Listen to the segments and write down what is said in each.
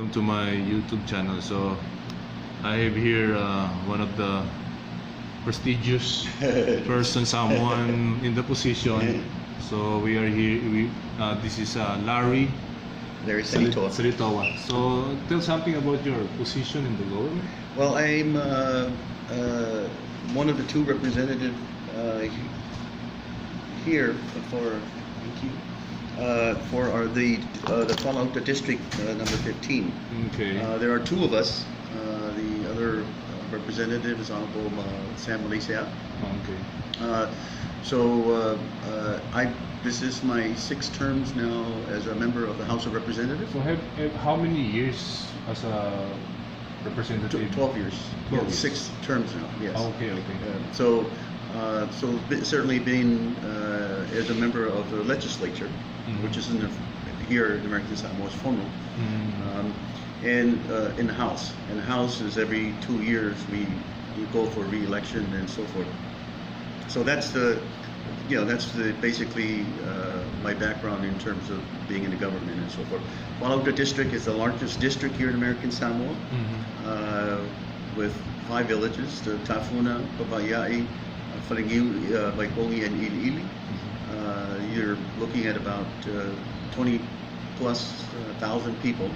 welcome to my YouTube channel. So I have here one of the prestigious person, someone in the position. So we are here. This is Larry Sanitoa. So tell something about your position in the government. Well, I'm one of the two representatives here for the Kuala District number 15. Okay. There are two of us. The other representative is Honorable Sam Malaysia. Okay. This is my 6 terms now as a member of the House of Representatives. So how many years as a representative? 12 years. 12 years. 6 terms now. Yes. Okay. Certainly being as a member of the legislature, which is here in American Samoa's Fono, and in the House. And the House is every 2 years we go for re-election and so forth. So that's basically my background in terms of being in the government and so forth. Kuala District is the largest district here in American Samoa, with 5 villages: the Tafuna, Papayai, Whanangiu, Waikongi, and Iliili. You're looking at about 20,000+ people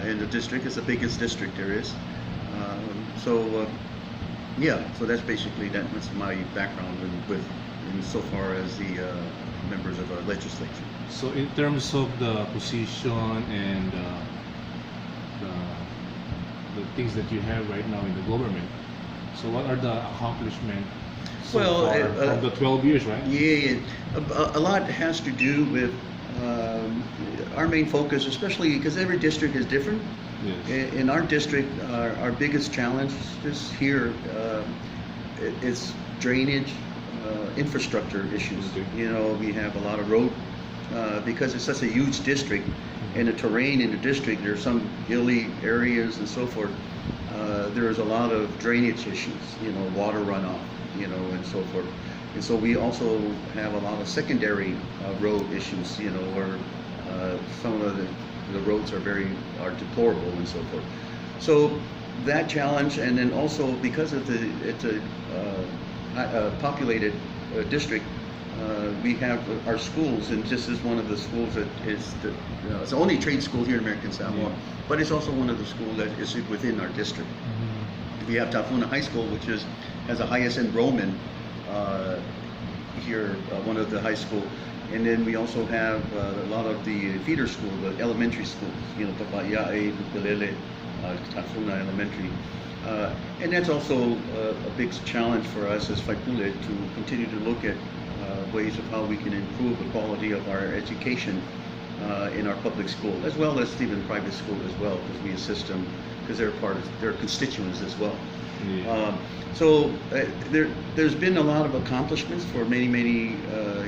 in the district. It's the biggest district there is. So that's basically that's my background in so far as the members of our legislature. So in terms of the position and the things that you have right now in the government, so what are the accomplishments so far from the 12 years, right? Yeah, a lot has to do with our main focus, especially because every district is different. Yes. In our district, our biggest challenge is here is drainage, infrastructure issues. Okay. You know, we have a lot of road because it's such a huge district, and the terrain in the district, there's some hilly areas and so forth. There's a lot of drainage issues, you know, water runoff, you know, and so forth. And so we also have a lot of secondary road issues, you know, where some of the roads are deplorable and so forth. So that challenge, and then also because of it's a populated district, we have our schools, and this is one of the schools that is it's the only trade school here in American Samoa, but it's also one of the schools that is within our district. We have Tafuna High School, which has the highest enrollment here, one of the high school. And then we also have a lot of the feeder school, the elementary schools, you know, Papayai, Lupelele, Tafuna Elementary. And that's also a big challenge for us as Faipule to continue to look at ways of how we can improve the quality of our education in our public school, as well as even private school as well, because we assist them, because they're constituents as well. Yeah. There's been a lot of accomplishments for many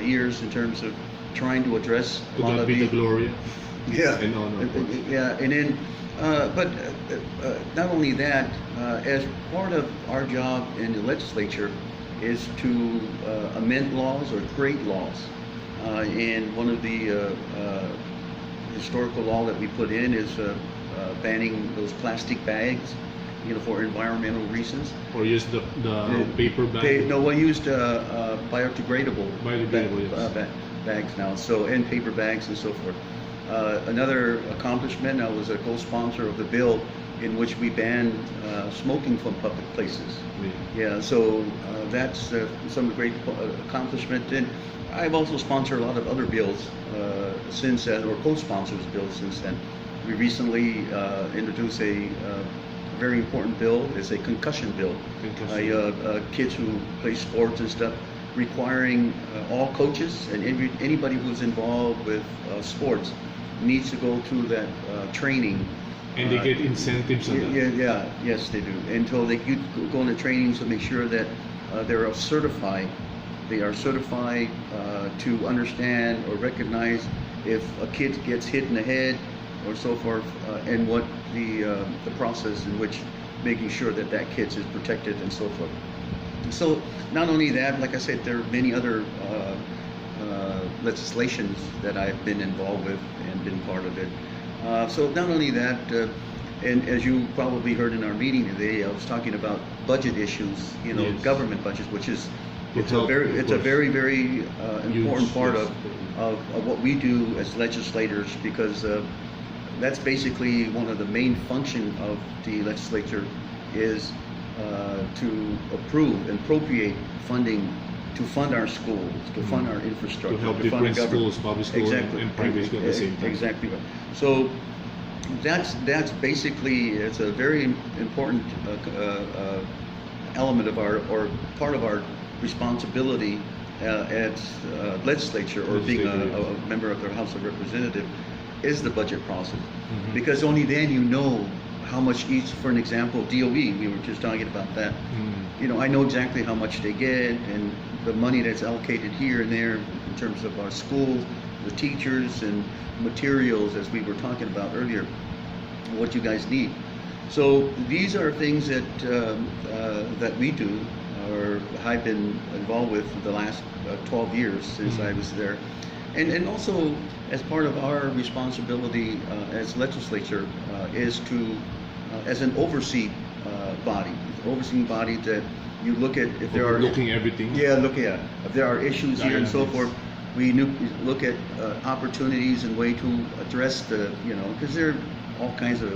years in terms of trying to address a lot of the glory. Yeah. And honor. Yeah, and then, but not only that, as part of our job in the legislature is to amend laws or create laws. And one of the historical law that we put in is banning those plastic bags, you know, for environmental reasons. Or use the paper bag? No, we used biodegradable bags now, so, and paper bags and so forth. Another accomplishment, I was a co-sponsor of the bill in which we banned smoking from public places. Yeah, so that's some great accomplishment. And I've also sponsored a lot of other bills since then, or co-sponsors bills since then. We recently introduced a very important bill. It's a concussion bill. Kids who play sports and stuff, requiring all coaches and anybody who's involved with sports needs to go through that training. And they get incentives on that? Yes, they do. Until they go into training to make sure that they are certified to understand or recognize if a kid gets hit in the head or so forth, and what the process in which making sure that kid is protected and so forth. So not only that, like I said, there are many other legislations that I've been involved with and been part of it. So not only that, and as you probably heard in our meeting today, I was talking about budget issues, Yes. government budgets, which is To it's help, a very of it's a course. very important Huge, part yes. of what we do as legislators, because that's basically one of the main function of the legislature is to approve and appropriate funding to fund our schools, to fund our infrastructure, To help fund our different government. schools, public school and private school at the same time. Exactly right. So that's basically, it's a very important element of our, or part of our responsibility as legislature, or being a member of the House of Representatives, is the budget process. Mhm. Because only then you know how much each, for an example, DOE, we were just talking about that. Mm. I know exactly how much they get and the money that's allocated here and there in terms of our schools, the teachers and materials, as we were talking about earlier, what you guys need. So these are things that that we do, or I've been involved with for the last 12 years since I was there. And also, as part of our responsibility as legislature, is to, as an overseeing body that you look at if there are... Looking everything. Yeah, if there are issues here and so Yes. forth, we look at opportunities and way to address because there are all kinds of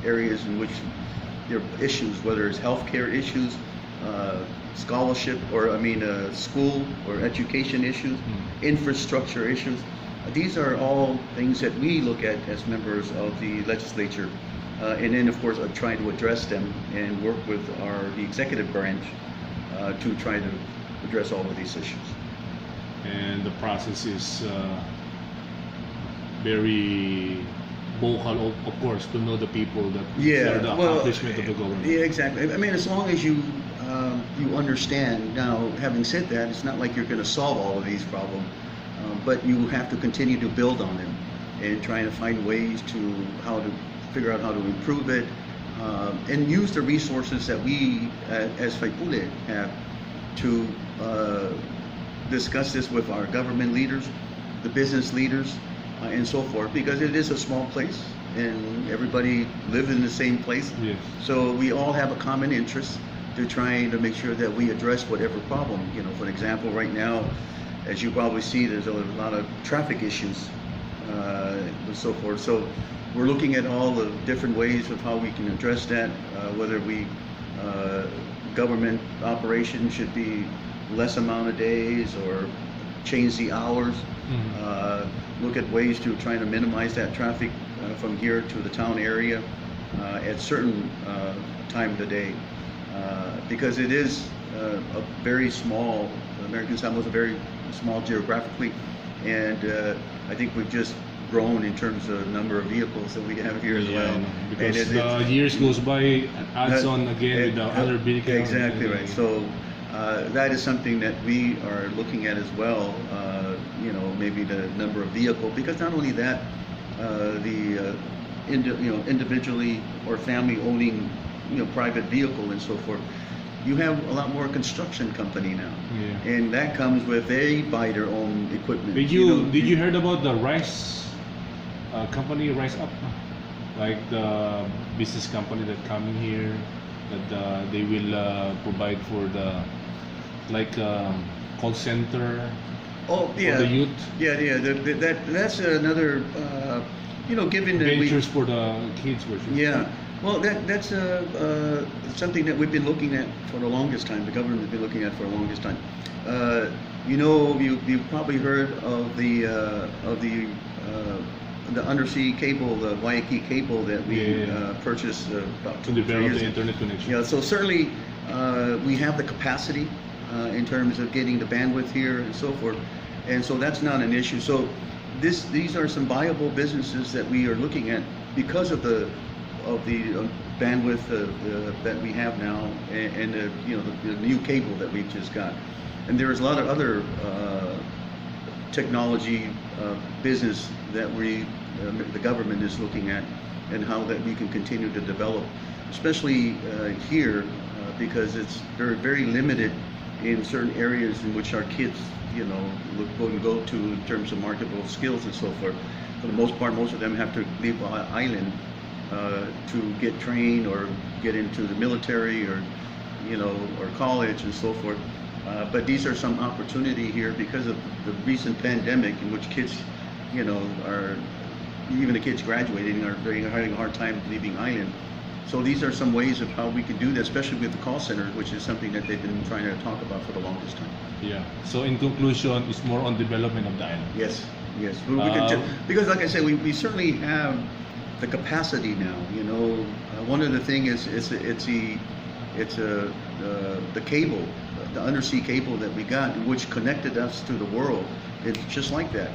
areas in which there are issues, whether it's healthcare issues, scholarship, or school or education issues, infrastructure issues. These are all things that we look at as members of the legislature, and then of course try to address them and work with the executive branch to try to address all of these issues. And the process is very vocal, of course, to know the people that are the accomplishment of the government. Yeah, exactly. As long as you understand. Now, having said that, it's not like you're going to solve all of these problems, but you have to continue to build on them and try to find ways to figure out how to improve it, and use the resources that we as Faipule have to discuss this with our government leaders, the business leaders, and so forth, because it is a small place and everybody lives in the same place. Yes. So we all have a common interest to trying to make sure that we address whatever problem. For example, right now, as you probably see, there's a lot of traffic issues and so forth. So we're looking at all the different ways of how we can address that, whether government operation should be less amount of days or change the hours. Look at ways to try to minimize that traffic from here to the town area at certain time of the day, because it is a very small, American Samoa is a very small geographically, and I think we've just grown in terms of number of vehicles that we have here as well. No, because the years goes by, adds on again with the other vehicles. Exactly right. So that is something that we are looking at as well. Maybe the number of vehicles, because not only that, individually or family owning, private vehicle and so forth. You have a lot more construction company now, and that comes with they buy their own equipment. Did you heard about the rice company, Rise Up, like the business company that coming here, that they will provide for the call center. Oh yeah, for the youth. Yeah. That's another. Given that ventures for the kids. Yeah. Well, that's something that we've been looking at for the longest time. The government has been looking at for the longest time. You've probably heard of the undersea cable, the Waikiki cable that we purchased about 2 to or 3 develop years the ago. internet connection. Yeah. So certainly we have the capacity in terms of getting the bandwidth here and so forth, and so that's not an issue. So these are some viable businesses that we are looking at because of the bandwidth that we have now, and the new cable that we've just got. And there's a lot of other technology business that the government is looking at, and how that we can continue to develop, especially here, because it's very, very limited in certain areas in which our kids go to in terms of marketable skills and so forth. for the most part, most of them have to leave the island to get trained or get into the military or or college and so forth. But these are some opportunity here because of the recent pandemic in which kids, are even the kids graduating are having a hard time leaving island. So these are some ways of how we can do that, especially with the call center, which is something that they've been trying to talk about for the longest time. Yeah. So in conclusion, it's more on development of the island. Yes, yes. Because like I said, we certainly have the capacity now. One of the things is the cable, the undersea cable that we got, which connected us to the world. It's just like that.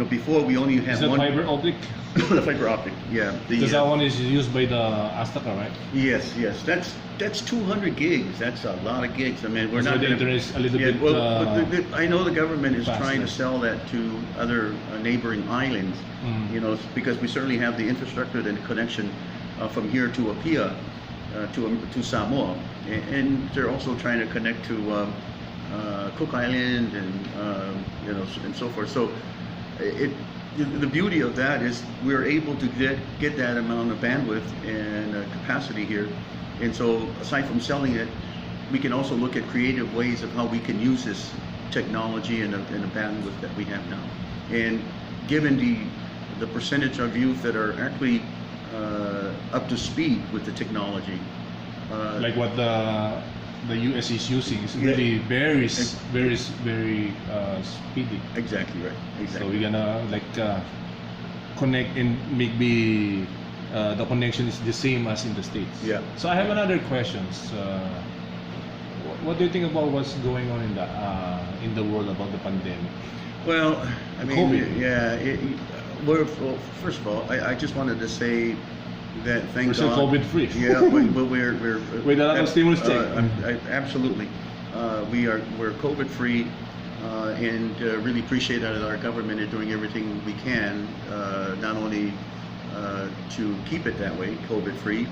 Before we only had Is that one fiber optic? the fiber optic. Yeah. Because that one is used by the Azteca, right? Yes, yes. That's 200 gigs. That's a lot of gigs. I mean, we're not the gonna, interest a little bit. Well, but I know the government is trying to faster. sell that to other neighboring islands. Mm. Because we certainly have the infrastructure and connection from here to Apia, to Samoa, and they're also trying to connect to Cook Island and and so forth. So the beauty of that is we're able to get that amount of bandwidth and capacity here, and so aside from selling it, we can also look at creative ways of how we can use this technology and the bandwidth that we have now. And given the percentage of youth that are actually up to speed with the technology, like what the US is using is really very speedy. Exactly right. Exactly. So we're gonna connect and maybe the connection is the same as in the States. Yeah. So I have another questions. What do you think about what's going on in the world about the pandemic? Well, I mean, COVID. yeah. Well, first of all, I just wanted to say that thank We're still God. COVID free. Yeah, but we're with a lot of stimulus check. Absolutely, we're COVID free, and really appreciate that our government is doing everything we can, not only to keep it that way, COVID free,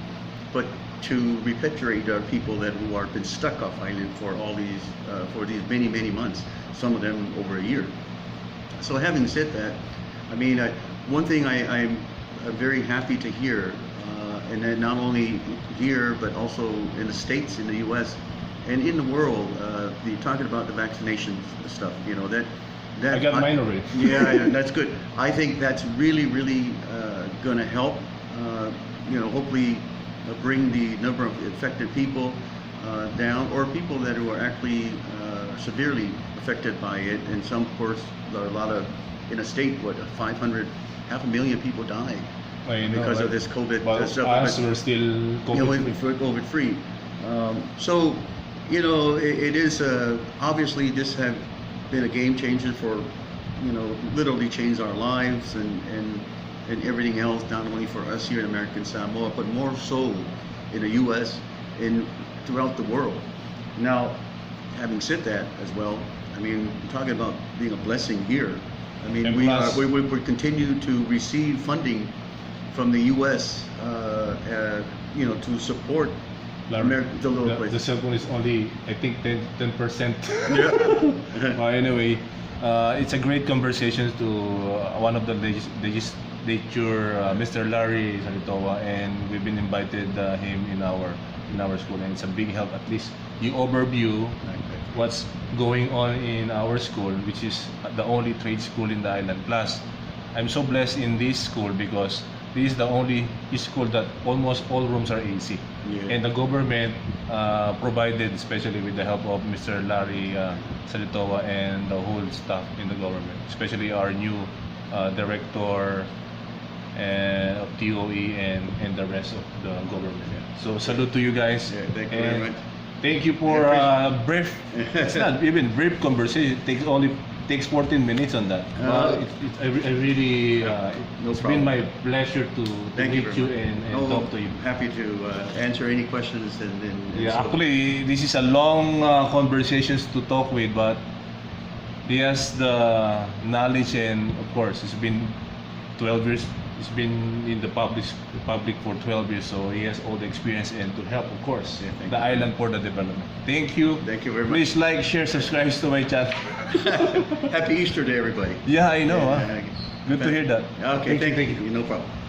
but to repatriate our people who are been stuck off island for these many months, some of them over a year. So having said that, I mean, one thing I'm very happy to hear, and then not only here but also in the States, in the U.S., and in the world, talking about the vaccinations stuff. That I got mine already. Yeah, that's good. I think that's really going to help. Hopefully bring the number of affected people down, or people that are actually severely affected by it. And some, of course, a lot of in a state, 500,000 people died because of this COVID stuff. Us, we're still COVID free. So, it is obviously this has been a game changer for, literally changed our lives and everything else, not only for us here in American Samoa, but more so in the U.S. and throughout the world. Now, having said that as well, I mean, talking about being a blessing here. I mean, we continue to receive funding from the U.S. To support the little place. The cell phone is only, I think, 10%. Yeah. Anyway, it's a great conversation to one of the legislature, Mr. Larry Sanitoa, and we've been invited him in our school, and it's a big help. At least you overview what's going on in our school, which is the only trade school in the island. Plus, I'm so blessed in this school because this is the only school that almost all rooms are AC. Yeah. And the government provided, especially with the help of Mr. Larry Salitoa and the whole staff in the government, especially our new director of TOE and the rest of the government. So salute to you guys. Yeah, thank you very much. Thank you for brief. It's not even brief conversation. It takes 14 minutes on that. I really it's been my pleasure to meet you and talk to you. Happy to answer any questions yeah, actually this is a long conversations to talk with, but he has the knowledge, and of course it's been 12 years. He's been in the public for 12 years, so he has all the experience and to help, of course, the island for the development. Thank you. Thank you very much. Please like, share, subscribe to my channel. Happy Easter to everybody. Yeah, I know. Yeah, Good to hear that. Okay, thank Thank you. No problem.